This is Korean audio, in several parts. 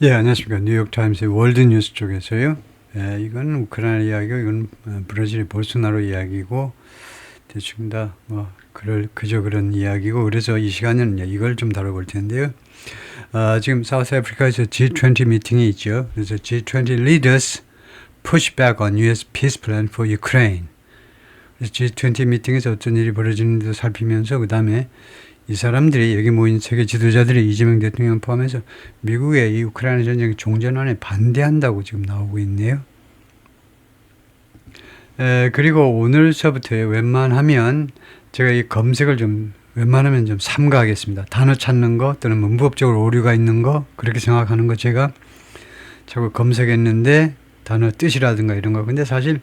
예, 안녕하십니까. 뉴욕타임스의 월드뉴스 쪽에서요. 예, 이건 우크라이나 이야기고, 이건 브라질의 볼소나로 이야기고, 대충 다, 그저 그런 이야기고, 그래서 이 시간에는 이걸 좀 다뤄볼 텐데요. 지금 사우스 아프리카에서 G20 미팅이 있죠. 그래서 G20 leaders push back on US peace plan for Ukraine. 그래서 G20 미팅에서 어떤 일이 벌어지는지도 살피면서, 그 다음에 이 사람들이 여기 모인 세계 지도자들이 이재명 대통령 포함해서 미국의 이 우크라이나 전쟁 종전안에 반대한다고 지금 나오고 있네요. 그리고 오늘서부터 웬만하면 제가 이 검색을 웬만하면 좀 삼가하겠습니다. 단어 찾는 거 또는 문법적으로 오류가 있는 거 그렇게 생각하는 거 제가 자꾸 검색했는데 단어 뜻이라든가 이런 거. 근데 사실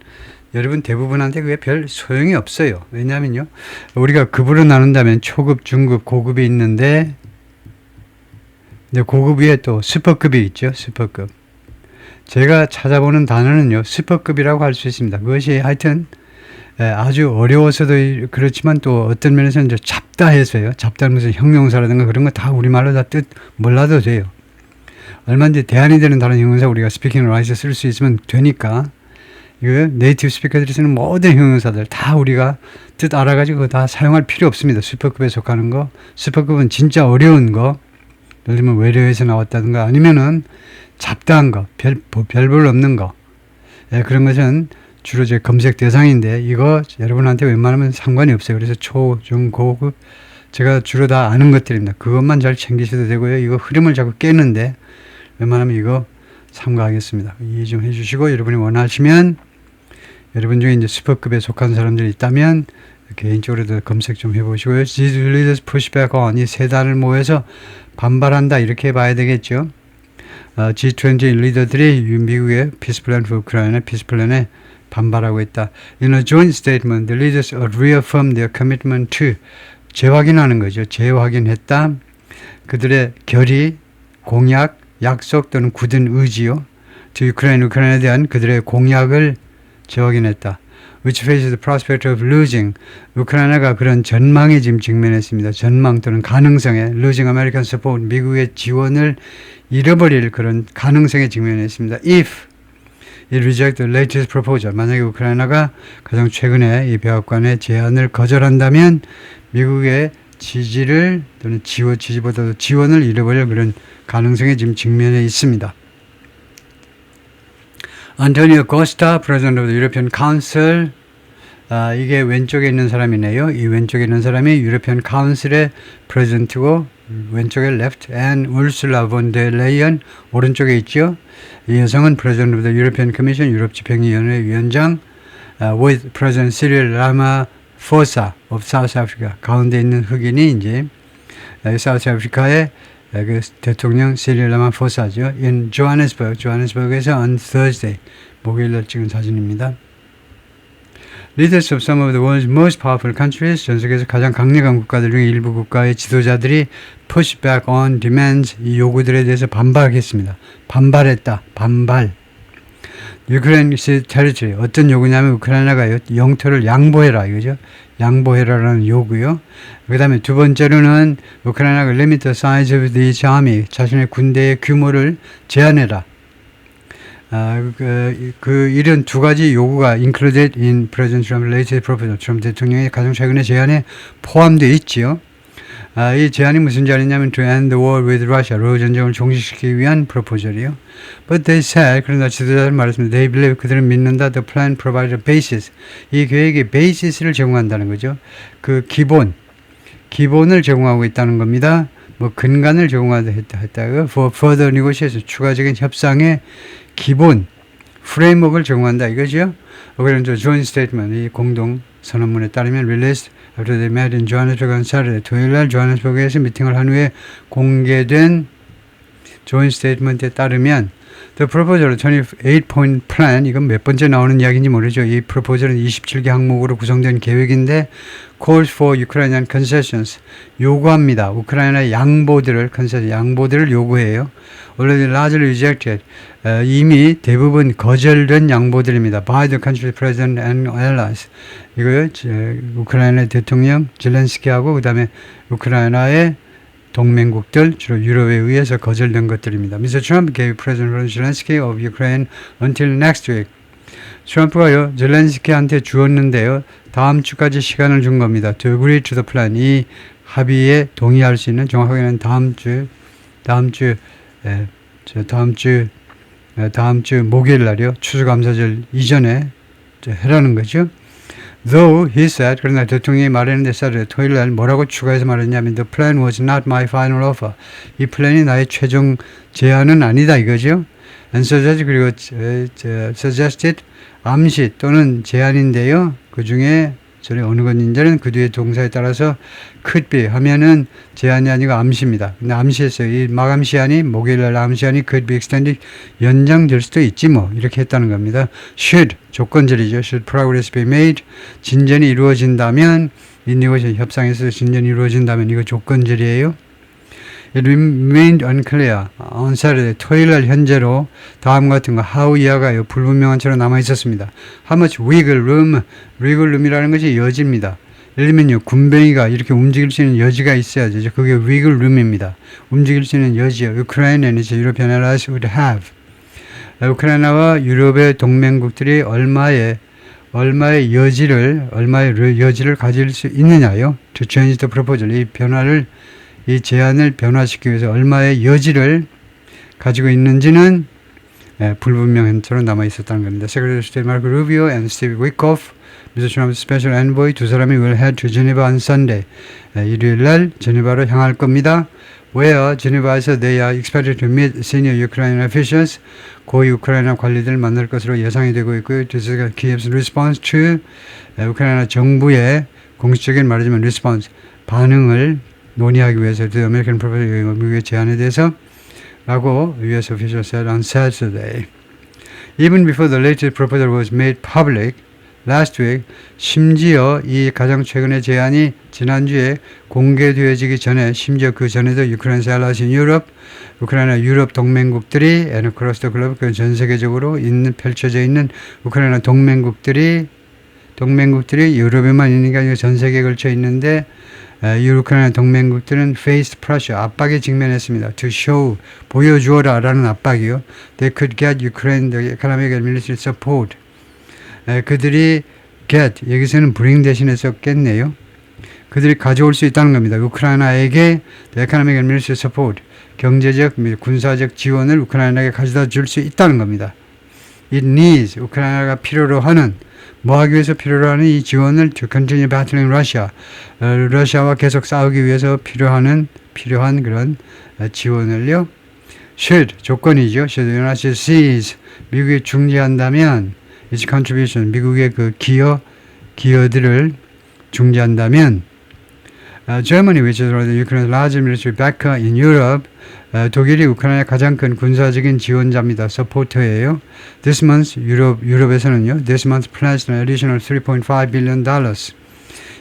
여러분 대부분한테 그게 별 소용이 없어요. 왜냐하면요. 우리가 급으로 나눈다면 초급, 중급, 고급이 있는데 고급 위에 또 슈퍼급이 있죠. 슈퍼급. 제가 찾아보는 단어는요. 슈퍼급이라고 할 수 있습니다. 그것이 하여튼 아주 어려워서도 그렇지만 또 어떤 면에서는 이제 잡다해서요. 잡다는 것은 형용사라든가 그런 거 다 우리말로 다 뜻 몰라도 돼요. 얼마든지 대안이 되는 다른 형용사 우리가 스피킹 라이트에 쓸 수 있으면 되니까 이거 네이티브 스피커들이 쓰는 모든 형용사들 다 우리가 뜻 알아가지고 다 사용할 필요 없습니다. 슈퍼급에 속하는 거. 슈퍼급은 진짜 어려운 거. 예를 들면 외래에서 나왔다든가 아니면은 잡다한 거. 별볼 없는 거. 그런 것은 주로 제 검색 대상인데 이거 여러분한테 웬만하면 상관이 없어요. 그래서 초, 중, 고급 제가 주로 다 아는 것들입니다. 그것만 잘 챙기셔도 되고요. 이거 흐름을 자꾸 깨는데 웬만하면 이거 삼가하겠습니다. 이해 좀 해주시고 여러분이 원하시면 여러분 중에 이제 슈퍼급에 속한 사람들이 있다면 개인적으로도 검색 좀 해보시고요. These leaders push back on 이 세 단을 모여서 반발한다 이렇게 봐야 되겠죠. G20 리더들이 미국의 Peace Plan for Ukraine, Peace Plan에 반발하고 있다. In a joint statement, the leaders reaffirmed their commitment to 재확인하는 거죠. 재확인했다. 그들의 결의, 공약, 약속 또는 굳은 의지요. to 우크라이나에 대한 그들의 공약을 재확인했다. Which faces the prospect of losing. 우크라이나가 그런 전망에 지금 직면했습니다. 전망 또는 가능성에 losing American support. 미국의 지원을 잃어버릴 그런 가능성에 직면했습니다. If it rejects the latest proposal. 만약에 우크라이나가 가장 최근에 이 백악관의 제안을 거절한다면 미국의 지지를 또는 지지보다도 지원을 잃어버릴 그런 가능성에 지금 직면해 있습니다. 안토니오 코스타, President of the European Council. 이게 왼쪽에 있는 사람이네요. 이 왼쪽에 있는 사람이 유로피언 카운슬의 프레지던트고 왼쪽에 left and 우르슐라 본 데 레이언 오른쪽에 있죠. 이 여성은 President of the European Commission 유럽 집행위원회 위원장 with President Cyril Ramaphosa of South Africa 가운데 있는 흑인이 이제 사우스 아프리카의 그 대통령 시릴 라마포사죠. in 조하네스버그에서 on Thursday 목요일날 찍은 사진입니다. Leaders of some of the world's most powerful countries 전 세계에서 가장 강력한 국가들 중에 일부 국가의 지도자들이 push back on demands 이 요구들에 대해서 반발했습니다. 반발했다. 반발. Ukraine territory 어떤 요구냐면 우크라이나가 영토를 양보해라 이거죠. 양보해라라는 요구요. 그 다음에 두 번째로는 우크라이나가 limit the size of the army 자신의 군대의 규모를 제한해라. 이런 두 가지 요구가 included in President Trump's latest proposal. 트럼프 대통령의 가장 최근의 제안에 포함되어 있지요. 이 제안이 무슨 제안이냐면 to end the war with Russia, 러시아 전쟁을 종식시키기 위한 프로포절이요. But they said, 그러나 지도자들은 말했습니다. They believe 그들은 믿는다. The plan provides a basis. 이 계획이 basis를 제공한다는 거죠. 그 기본을 제공하고 있다는 겁니다. 뭐 근간을 제공했다고 for further negotiation, 추가적인 협상의 기본 프레임워크를 제공한다 이거죠. 그래서 joint statement 이 공동 선언문에 따르면 released after they met in Johannesburg on Saturday. 토요일날 조하네스버그에서 미팅을 한 후에 공개된 joint statement에 따르면 the proposal 28-point plan 이건 몇 번째 나오는 이야기인지 모르죠. 이 proposal은 27개 항목으로 구성된 계획인데 calls for Ukrainian concessions 요구합니다. 우크라이나의 양보들을 요구해요. already largely rejected 이미 대부분 거절된 양보들입니다. by the country's president and allies 이거요. 우크라이나 대통령 젤렌스키하고 그 다음에 우크라이나의 동맹국들, 주로 유럽에 의해서 거절된 것들입니다. Mr. Trump gave President Zelensky of Ukraine until next week. 트럼프가요, 젤렌스키한테 주었는데요, 다음 주까지 시간을 준 겁니다. To agree to the plan. 이 합의에 동의할 수 있는, 정확하게는 다음 주 목요일 날이요, 추수감사절 이전에 해라는 거죠. Though he said, 그러나 대통령이 말했는데 토요일 날 뭐라고 추가해서 말했냐면 The plan was not my final offer. 이 플랜이 나의 최종 제안은 아니다 이거죠. And suggested, 그리고 suggested, 암시 또는 제안인데요. 그 중에 저는 어느 건인지는 그 뒤에 동사에 따라서 could be 하면은 제안이 아니고 암시입니다. 근데 암시했어요. 이 마감 시한이 목요일 날 암시한이 could be extended 연장될 수도 있지 뭐 이렇게 했다는 겁니다. should 조건절이죠. should progress be made 진전이 이루어진다면 이 negotiation 협상에서 진전이 이루어진다면 이거 조건절이에요. It remained unclear on Saturday. 토요일 날 현재로 다음 같은 거 how 이하가요 불분명한 채로 남아 있었습니다. How much wiggle room이라는 것이 여지입니다. 예를 들면요 군뱅이가 이렇게 움직일 수 있는 여지가 있어야죠. 그게 wiggle room입니다. 움직일 수 있는 여지요. Ukraine and European allies would have. 우크라이나와 유럽의 동맹국들이 얼마의 여지를 가질 수 있느냐요. To change the proposal. 이 제안을 변화시키기 위해서 얼마의 여지를 가지고 있는지는 불분명한 채로 남아 있었다는 겁니다. Secretary of State Marco Rubio and Steve Witkoff, Mr. Trump's special envoy 두 사람이 will head to Geneva on Sunday. 일요일 날 제네바로 향할 겁니다. Where 제네바에서 they are expected to meet senior Ukrainian officials. 고위 우크라이나 관리들을 만날 것으로 예상이 되고 있고요. This is Kiev's response to 우크라이나 정부의 공식적인 말하자면 response 반응을 논의하기 위해서 the American proposal 미국의 제안에 대해서 라고 US officials said on Saturday. Even before the latest proposal was made public last week, 심지어 이 가장 최근의 제안이 지난주에 공개되어지기 전에 심지어 그 전에도 Ukraine's allies in Europe, 우크라이나 유럽 동맹국들이 and across the globe, 전 세계적으로 펼쳐져 있는 우크라이나 동맹국들이 유럽에만 있으니까 전 세계에 걸쳐 있는데 우크라이나 동맹국들은 faced pressure, 압박에 직면했습니다. To show, 보여주어라 라는 압박이요. They could get Ukraine the economic and military support. 그들이 get, 여기서는 bring 대신해서 깼네요. 그들이 가져올 수 있다는 겁니다. 우크라이나에게 the economic and military support, 경제적, 군사적 지원을 우크라이나에게 가져다 줄 수 있다는 겁니다. It needs, 우크라이나가 필요로 하는, 뭐 하기 위해서 필요로 하는 이 지원을 to continue battling Russia, 러시아와 계속 싸우기 위해서 필요한 그런 지원을요. should, 조건이죠. should the United States seize, 미국이 중지한다면 its contribution, 미국의 그 기여들을 중지한다면 Germany, which is Ukraine's largest military backer in Europe, 독일이 우크라이나의 가장 큰 군사적인 지원자입니다. 서포터예요. This month, 유럽에서는요. This month pledged an additional $3.5 billion.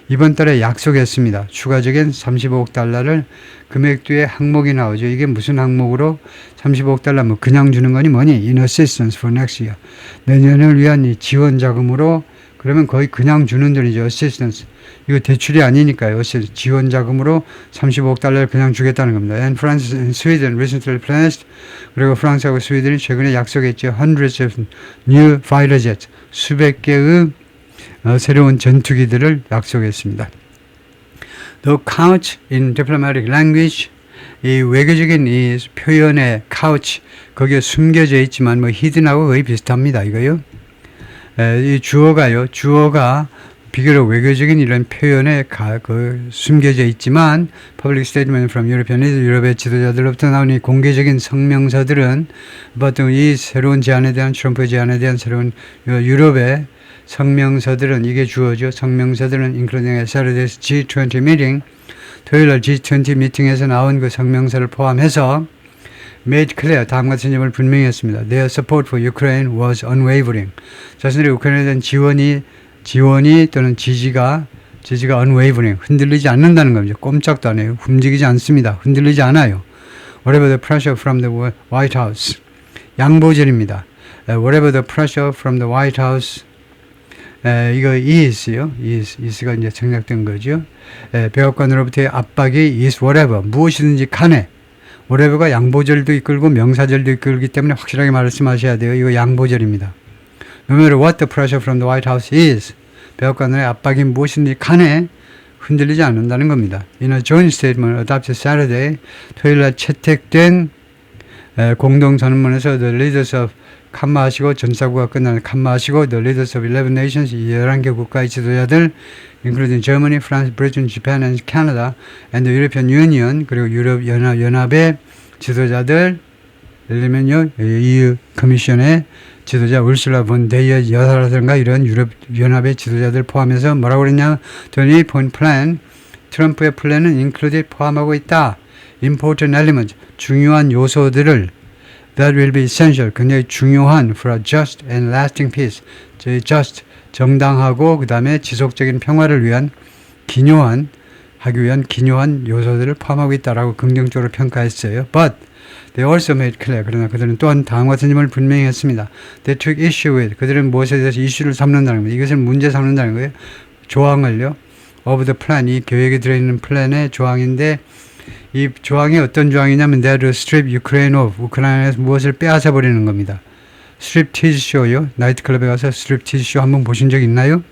이번 달에 약속했습니다. 추가적인 35억 달러를 금액 뒤에 항목이 나오죠. 이게 무슨 항목으로 35억 달러 뭐 그냥 주는 거니 뭐니? In assistance for next year. 내년을 위한 이 지원 자금으로 그러면 거의 그냥 주는 돈이죠. assistance. 이거 대출이 아니니까요. 지원 자금으로 35억 달러를 그냥 주겠다는 겁니다. And France and Sweden recently pledged. 그리고 프랑스하고 스웨덴이 최근에 약속했죠. Hundreds of new fighter jets. 수백 개의 새로운 전투기들을 약속했습니다. The couch in diplomatic language. 이 외교적인 이 표현의 couch. 거기에 숨겨져 있지만 뭐 히든하고 거의 비슷합니다. 이거요. 이 주어가 비교적 외교적인 이런 표현에 숨겨져 있지만 public statement from European leaders, 유럽의 지도자들로부터 나온 이 공개적인 성명서들은 보통 이 새로운 제안에 대한 트럼프 제안에 대한 새로운 유럽의 성명서들은 이게 주어죠. 성명서들은 including Saturday's G20 meeting, 토요일 날 G20 미팅에서 나온 그 성명서를 포함해서 made clear, 다음 같은 점을 분명히 했습니다. Their support for Ukraine was unwavering. 자신들의 우크라이나에 대한 지원이 또는 지지가 unwavering, 흔들리지 않는다는 겁니다. 꼼짝도 안 해요. 움직이지 않습니다. 흔들리지 않아요. Whatever the pressure from the White House. 양보절입니다. Whatever the pressure from the White House. 이거 is가 이제 생략된 거죠. 백악관으로부터의 압박이 is whatever, 무엇이든지 간에. whatever가 양보절도 이끌고 명사절도 이끌기 때문에 확실하게 말씀하셔야 돼요. 이거 양보절입니다. No matter what the pressure from the White House is, 백악관의 압박이 무엇이든지 간에 흔들리지 않는다는 겁니다. In a joint statement adopted Saturday, 토요일날 채택된 공동선언문에서 the leaders of 칸마하시고 전사구가 끝나는 칸마하시고 the leaders of 11 nations 11개 국가의 지도자들 including Germany, France, Britain, Japan and Canada and the European Union 그리고 유럽 연합의 지도자들 예를 들면요 EU 커미션의 지도자 울슐라 본 데이어 여사라든가 이런 유럽 연합의 지도자들 포함해서 뭐라고 그랬냐 20-point plan 트럼프의 플랜은 included 포함하고 있다. important element 중요한 요소들을 that will be essential 굉장히 중요한 for a just and lasting peace just 정당하고 그 다음에 지속적인 평화를 위한 하기 위한 기묘한 요소들을 포함하고 있다라고 긍정적으로 평가했어요. But they also made clear 그러나 그들은 또한 다음과 같은 점을 분명히 했습니다. They took issue with 그들은 무엇에 대해서 이슈를 삼는다는 겁니다. 이것을 문제 삼는다는 거예요. 조항을요. of the plan 이 계획에 들어있는 플랜의 조항인데 이 조항이 어떤 조항이냐면 that strip Ukraine of 우크라이나에서 무엇을 빼앗아 버리는 겁니다. 스트립티즈 쇼요. 나이트클럽에 가서 스트립티즈 쇼 한번 보신 적 있나요?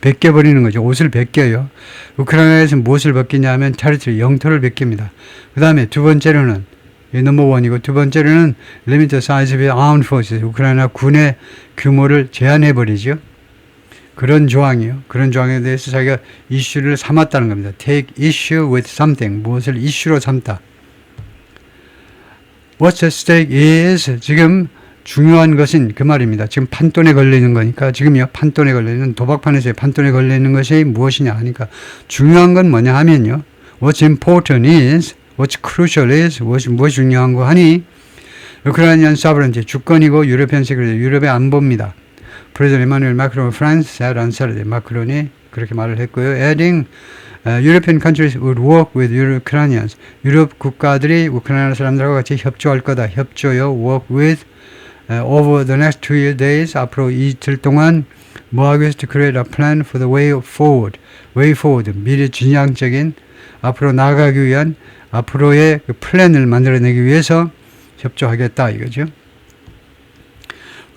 벗겨버리는 거죠. 옷을 벗겨요. 우크라이나에서 무엇을 벗기냐 하면 테리토리, 영토를 벗깁니다. 그 다음에 두 번째로는 넘버 원이고 두 번째로는 limit the size of armed forces 우크라이나 군의 규모를 제한해버리죠. 그런 조항이요. 그런 조항에 대해서 자기가 이슈를 삼았다는 겁니다. Take issue with something. 무엇을 이슈로 삼다. What's at stake is 지금 중요한 것은 그 말입니다. 지금 판돈에 걸리는 거니까 지금요. 판돈에 걸리는 도박판에서의 판돈에 걸리는 것이 무엇이냐 하니까 중요한 건 뭐냐 하면요. What's important is, what's crucial is, 무엇이 중요한 거 하니 우크라이나는 sovereignty 주권이고 유럽현 세계로 유럽의 안보입니다. President Emmanuel Macron of France said on Saturday. 마크론이 그렇게 말을 했고요. Adding, European countries would work with Ukrainians. 유럽 국가들이 우크라이나 사람들과 같이 협조할 거다. 협조요. Work with. Over the next 2 days. 앞으로 이틀 동안 뭐 하기 위해서 to create a plan for the way forward. Way forward. 미래 진양적인 앞으로 나아가기 위한 앞으로의 그 플랜을 만들어내기 위해서 협조하겠다 이거죠.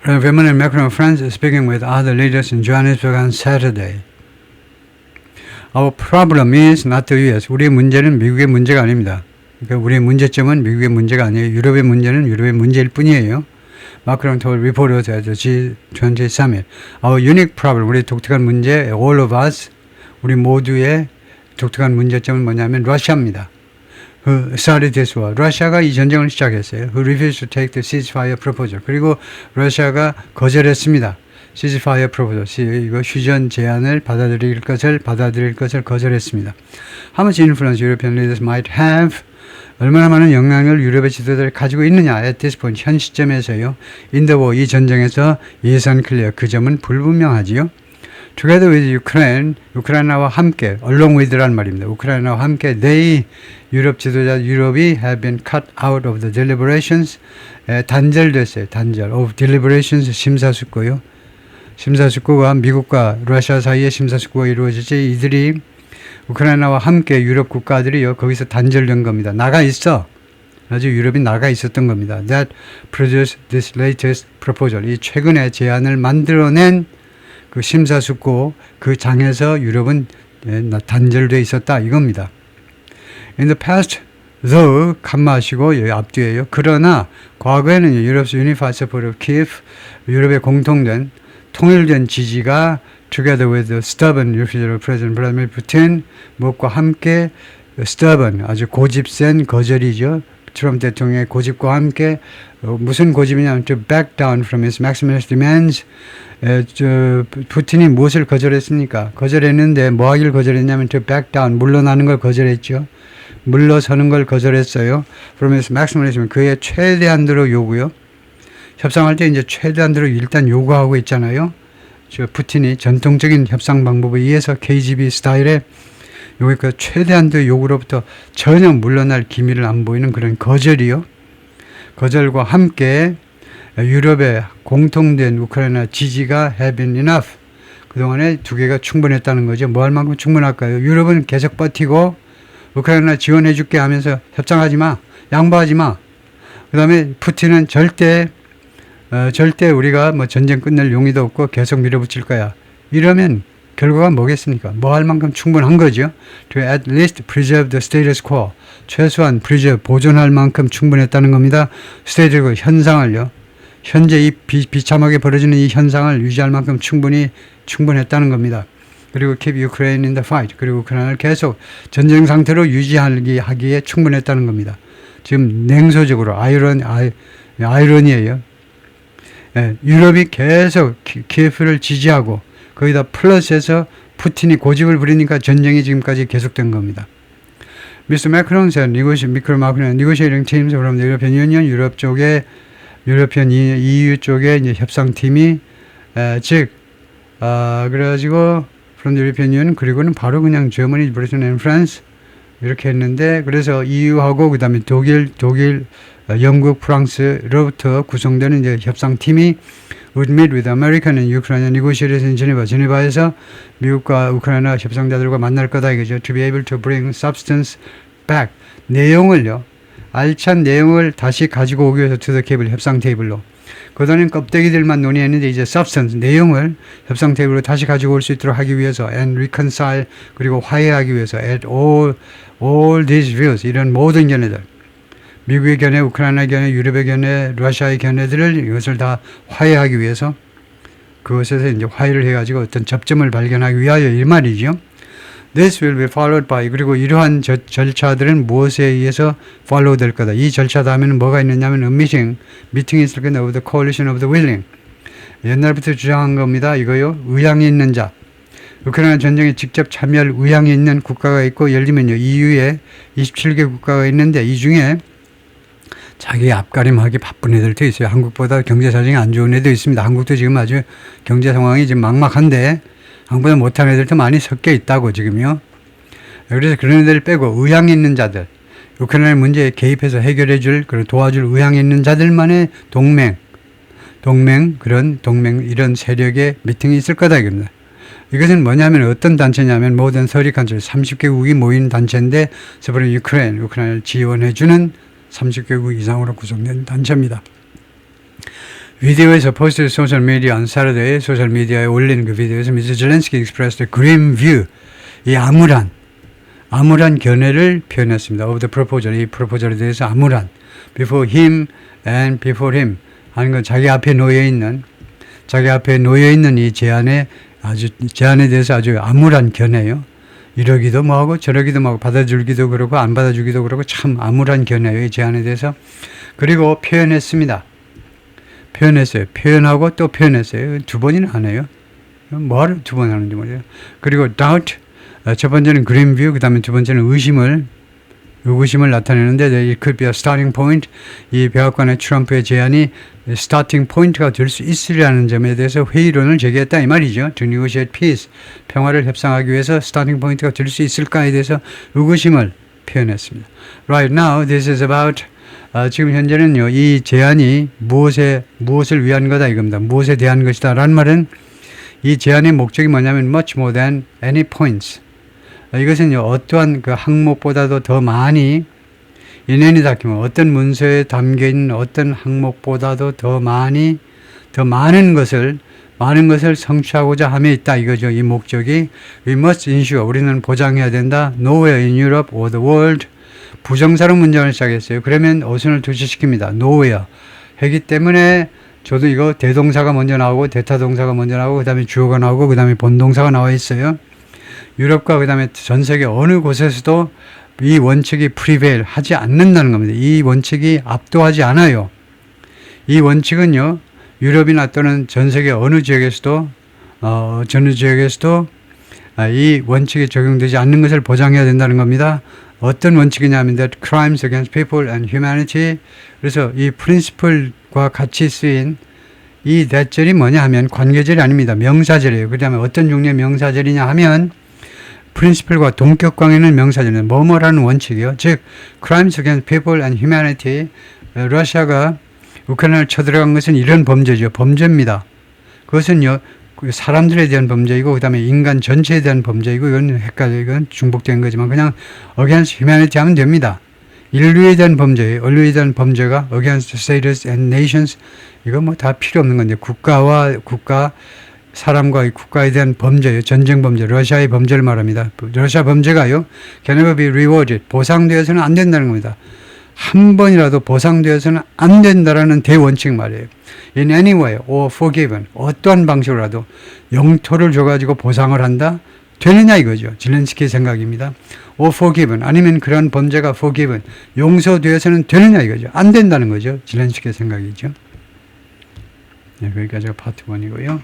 Emmanuel Macron of France is speaking with other leaders in Johannesburg on Saturday. Our problem is not the US. 우리의 문제는 미국의 문제가 아닙니다. 그러니까 우리의 문제점은 미국의 문제가 아니에요. 유럽의 문제는 유럽의 문제일 뿐이에요. Macron told reporters at the G20 summit. Our unique problem, 우리의 독특한 문제, all of us, 우리 모두의 독특한 문제점은 뭐냐면 러시아입니다. Who started this war. 러시아가 이 전쟁을 시작했어요. Who refused to take the ceasefire proposal. 그리고 러시아가 거절했습니다. ceasefire proposal. 이거 휴전 제안을 받아들일 것을 거절했습니다. How much influence European leaders might have. 얼마나 많은 영향을 유럽의 지도자들이 가지고 있느냐. At this point. 현 시점에서요. In the war. 이 전쟁에서 예산 클리어. 그 점은 불분명하지요. Together with Ukraine, 우크라이나와 함께, along with란 말입니다. 우크라이나와 함께, they, 유럽 지도자, 유럽이 have been cut out of the deliberations, 단절됐어요. 단절, of deliberations, 심사숙고요. 심사숙고가 미국과 러시아 사이에 심사숙고가 이루어지지 이들이 우크라이나와 함께 유럽 국가들이요, 거기서 단절된 겁니다. 나가 있어. 아주 유럽이 나가 있었던 겁니다. That produced this latest proposal. 이 최근에 제안을 만들어낸 그 심사숙고 그 장에서 유럽은 단절되어 있었다 이겁니다. In the past, though 칸마시고 앞뒤에요. 그러나 과거에는 Europe's unified support of Kiev, 유럽의 공통된 통일된 지지가 together with the stubborn refusal of President Vladimir Putin, 무엇과 함께 stubborn 아주 고집센 거절이죠. 트럼프 대통령의 고집과 함께 무슨 고집이냐면 to back down from his maximalist demands. 푸틴이 무엇을 거절했습니까? 거절했는데 뭐 하기를 거절했냐면 to back down 물러나는 걸 거절했죠. 물러서는 걸 거절했어요. from his maximalism 그의 최대한대로 요구요. 협상할 때 이제 최대한대로 일단 요구하고 있잖아요. 푸틴이 전통적인 협상 방법에 의해서 KGB 스타일의 여기 그 최대한도의 요구로부터 전혀 물러날 기미를 안 보이는 그런 거절이요. 거절과 함께 유럽의 공통된 우크라이나 지지가 have been enough. 그동안에 두 개가 충분했다는 거죠. 뭐 할 만큼 충분할까요? 유럽은 계속 버티고 우크라이나 지원해 줄게 하면서 협상하지 마. 양보하지 마. 그 다음에 푸틴은 절대 우리가 뭐 전쟁 끝낼 용의도 없고 계속 밀어붙일 거야. 이러면 결과가 뭐겠습니까? 뭐 할 만큼 충분한 거죠. To at least preserve the status quo. 최소한 보존할 만큼 충분했다는 겁니다. status quo 현상을요. 현재 이 비참하게 벌어지는 이 현상을 유지할 만큼 충분했다는 겁니다. 그리고 keep Ukraine in the fight. 그리고 우크라이나를 계속 전쟁 상태로 유지하기에 충분했다는 겁니다. 지금 냉소적으로 아이러니예요. 예, 유럽이 계속 키예프를 지지하고 거기다 플러스해서 푸틴이 고집을 부리니까 전쟁이 지금까지 계속된 겁니다. Mr. Macron said, negotiating teams from the European Union, 유럽연 EU 쪽에 이제 협상팀이 그래가지고 from the European Union 그리고는 바로 그냥 Germany, Britain and France 이렇게 했는데 그래서 EU하고 그다음에 독일, 영국, 프랑스로부터 구성되는 이제 협상팀이 would meet with American and Ukrainian negotiators in Geneva. 제네바에서 미국과 우크라이나 협상자들과 만날 거다 이거죠. To be able to bring substance back. 내용을요. 알찬 내용을 다시 가지고 오기 위해서 to the table, 협상 테이블로. 그동안은 껍데기들만 논의했는데 이제 substance, 내용을 협상 테이블로 다시 가지고 올 수 있도록 하기 위해서 and reconcile, 그리고 화해하기 위해서 at all these views, 이런 모든 견해들. 미국의 견해, 우크라이나 견해, 유럽의 견해, 러시아의 견해들을 이것을 다 화해하기 위해서 그것에서 이제 화해를 해가지고 어떤 접점을 발견하기 위하여 이 말이죠. This will be followed by 그리고 이러한 절차들은 무엇에 의해서 follow 될 거다. 이 절차 다음에는 뭐가 있느냐면 미팅이 있을 건데 of the coalition of the willing. 옛날부터 주장한 겁니다. 이거요. 의향이 있는 자. 우크라이나 전쟁에 직접 참여할 의향이 있는 국가가 있고 예를 들면요. EU에 27개 국가가 있는데 이 중에 자기 앞가림하기 바쁜 애들도 있어요. 한국보다 경제 사정이 안 좋은 애도 있습니다. 한국도 지금 아주 경제 상황이 지금 막막한데 한국보다 못한 애들도 많이 섞여 있다고 지금요. 그래서 그런 애들 빼고 의향이 있는 자들, 우크라이나 문제에 개입해서 해결해 줄, 그리고 도와줄 의향이 있는 자들만의 동맹, 이런 세력의 미팅이 있을 거다 이겁니다. 이것은 뭐냐면 어떤 단체냐면 모든 서리 컨트리 30개국이 모인 단체인데 서브린 우크라이나를 지원해주는 30개국 이상으로 구성된 단체입니다. 비디오에서 포스트 소셜미디어 on Saturday 소셜미디어에 올린 그 비디오에서 Mr. Zelensky expressed a grim view, 이 암울한 견해를 표현했습니다. of the proposal, 이 프로포절에 대해서 암울한 before him and before him 하는 건 자기 앞에 놓여 있는 이 제안에 대해서 아주 암울한 견해요. 이러기도 뭐하고 저러기도 뭐하고 받아주기도 그렇고 안 받아주기도 그렇고 참 암울한 견해요. 이 제안에 대해서. 그리고 표현하고 또 표현했어요. 두 번이나 하네요. 뭐를 두 번 하는지 모르겠어요. 그리고 doubt, 첫 번째는 grim view, 그 다음에 두 번째는 의구심을 나타내는데 it could be a starting point. 이 백악관의 트럼프의 제안이 스타팅 포인트가 될 수 있으리라는 점에 대해서 회의론을 제기했다 이 말이죠. To negotiate peace, 평화를 협상하기 위해서 스타팅 포인트가 될 수 있을까에 대해서 의구심을 표현했습니다. Right now, this is about 지금 현재는요, 이 제안이 무엇을 위한 거다 이겁니다. 무엇에 대한 것이다 라는 말은 이 제안의 목적이 뭐냐면 much more than any points. 이것은요, 어떠한 그 항목보다도 더 많이 in any document, 어떤 문서에 담겨있는 어떤 항목보다도 더 많은 것을 성취하고자 함에 있다 이거죠. 이 목적이 we must ensure, 우리는 보장해야 된다. Nowhere in Europe or the world. 부정사로 문장을 시작했어요. 그러면 어순을 투시시킵니다. nowhere 하기 때문에 저도 이거 대동사가 먼저 나오고 대타동사가 먼저 나오고 그 다음에 주어가 나오고 그 다음에 본동사가 나와 있어요. 유럽과 그 다음에 전 세계 어느 곳에서도 이 원칙이 prevail 하지 않는다는 겁니다. 이 원칙이 압도하지 않아요. 이 원칙은요, 유럽이나 또는 전 세계 어느 지역에서도 이 원칙이 적용되지 않는 것을 보장해야 된다는 겁니다. 어떤 원칙이냐면 that crimes against people and humanity. 그래서 이 principle과 같이 쓰인 이 that절이 뭐냐 하면 관계절이 아닙니다. 명사절이에요. 그다음에 어떤 종류의 명사절이냐 하면 principle과 동격광에는 명사절입니다. 뭐뭐라는 원칙이요. 즉 crimes against people and humanity. 러시아가 우크라이나를 쳐들어간 것은 이런 범죄죠. 범죄입니다. 그것은요, 그 사람들에 대한 범죄이고 그다음에 인간 전체에 대한 범죄이고 이건 헷갈리건 중복된 거지만 그냥 against humanity 하면 됩니다. 인류에 대한 범죄, 인류에 대한 범죄가 against states and nations 이거 뭐 다 필요 없는 건데 국가와 국가 사람과 국가에 대한 범죄, 전쟁 범죄, 러시아의 범죄를 말합니다. 러시아 범죄가요, can never be rewarded, 보상되어서는 안 된다는 겁니다. 한 번이라도 보상되어서는 안 된다라는 대원칙 말이에요. In any way or forgiven, 어떠한 방식으로라도 영토를 줘가지고 보상을 한다? 되느냐 이거죠. 질렌스키의 생각입니다. or forgiven, 아니면 그런 범죄가 forgiven, 용서되어서는 되느냐 이거죠. 안 된다는 거죠. 질렌스키의 생각이죠. 네, 여기까지가 파트 1이고요.